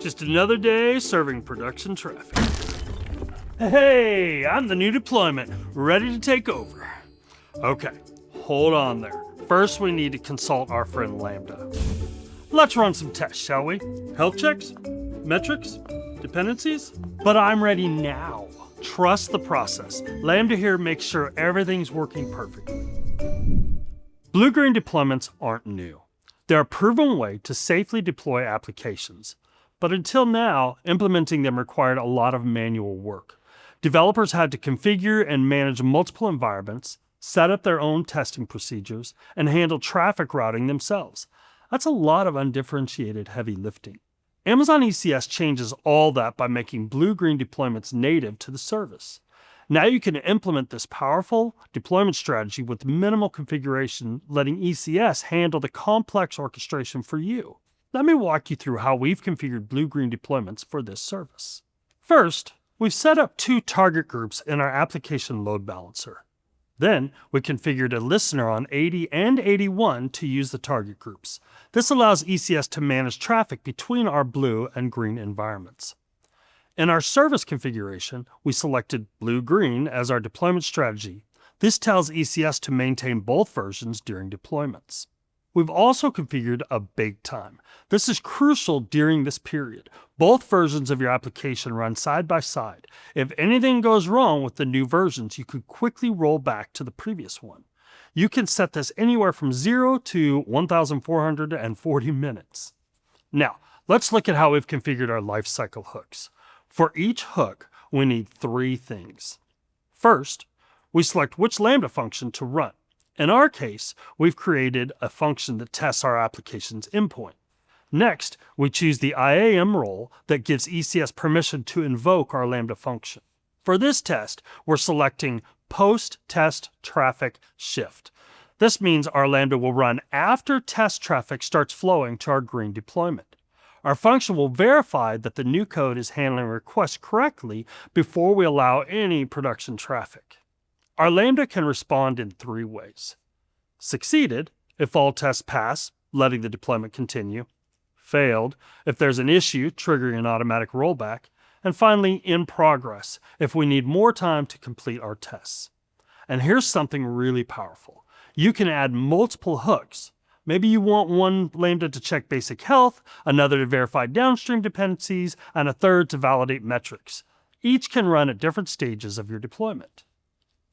Just another day serving production traffic. Hey, I'm the new deployment, ready to take over. Okay, hold on there. First, we need to consult our friend Lambda. Let's run some tests, shall we? Health checks? Metrics? Dependencies? But I'm ready now. Trust the process. Lambda here makes sure everything's working perfectly. Blue-green deployments aren't new. They're a proven way to safely deploy applications. But until now, implementing them required a lot of manual work. Developers had to configure and manage multiple environments, set up their own testing procedures, and handle traffic routing themselves. That's a lot of undifferentiated heavy lifting. Amazon ECS changes all that by making blue-green deployments native to the service. Now you can implement this powerful deployment strategy with minimal configuration, letting ECS handle the complex orchestration for you. Let me walk you through how we've configured blue-green deployments for this service. First, we've set up 2 target groups in our application load balancer. Then, we configured a listener on 80 and 81 to use the target groups. This allows ECS to manage traffic between our blue and green environments. In our service configuration, we selected blue-green as our deployment strategy. This tells ECS to maintain both versions during deployments. We've also configured a bake time. This is crucial during this period. Both versions of your application run side by side. If anything goes wrong with the new versions, you could quickly roll back to the previous one. You can set this anywhere from 0 to 1,440 minutes. Now, let's look at how we've configured our lifecycle hooks. For each hook, we need 3 things. First, we select which Lambda function to run. In our case, we've created a function that tests our application's endpoint. Next, we choose the IAM role that gives ECS permission to invoke our Lambda function. For this test, we're selecting post-test traffic shift. This means our Lambda will run after test traffic starts flowing to our green deployment. Our function will verify that the new code is handling requests correctly before we allow any production traffic. Our Lambda can respond in 3 ways. Succeeded, if all tests pass, letting the deployment continue. Failed, if there's an issue, triggering an automatic rollback. And finally, in progress, if we need more time to complete our tests. And here's something really powerful. You can add multiple hooks. Maybe you want one Lambda to check basic health, another to verify downstream dependencies, and a third to validate metrics. Each can run at different stages of your deployment.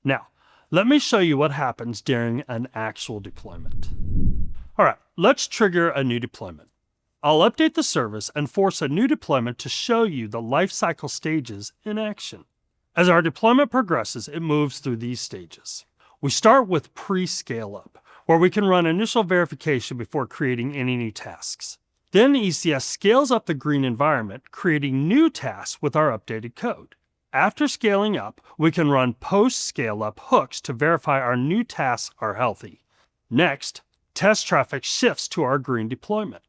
Now, let me show you what happens during an actual deployment. All right, let's trigger a new deployment. I'll update the service and force a new deployment to show you the lifecycle stages in action. As our deployment progresses, it moves through these stages. We start with pre-scale-up, where we can run initial verification before creating any new tasks. Then ECS scales up the green environment, creating new tasks with our updated code. After scaling up, we can run post-scale-up hooks to verify our new tasks are healthy. Next, test traffic shifts to our green deployment.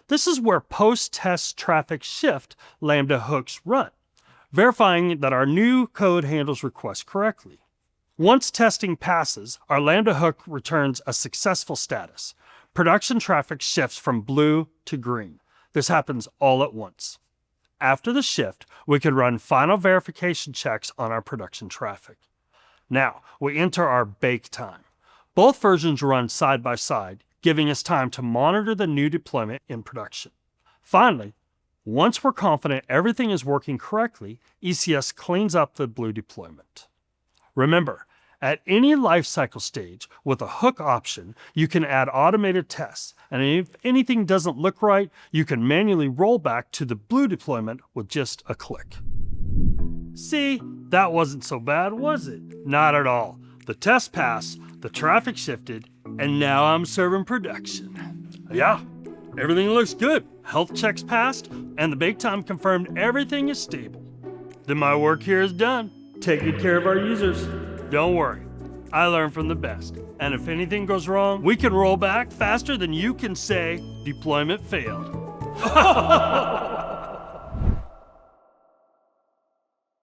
This is where post-test traffic shift Lambda hooks run, verifying that our new code handles requests correctly. Once testing passes, our Lambda hook returns a successful status. Production traffic shifts from blue to green. This happens all at once. After the shift, we can run final verification checks on our production traffic. Now, we enter our bake time. Both versions run side by side, giving us time to monitor the new deployment in production. Finally, once we're confident everything is working correctly, ECS cleans up the blue deployment. Remember, at any lifecycle stage with a hook option, you can add automated tests, and if anything doesn't look right, you can manually roll back to the blue deployment with just a click. See, that wasn't so bad, was it? Not at all. The test passed, the traffic shifted, and now I'm serving production. Yeah, everything looks good. Health checks passed, and the bake time confirmed everything is stable. Then my work here is done. Take good care of our users. Don't worry, I learn from the best. And if anything goes wrong, we can roll back faster than you can say, deployment failed.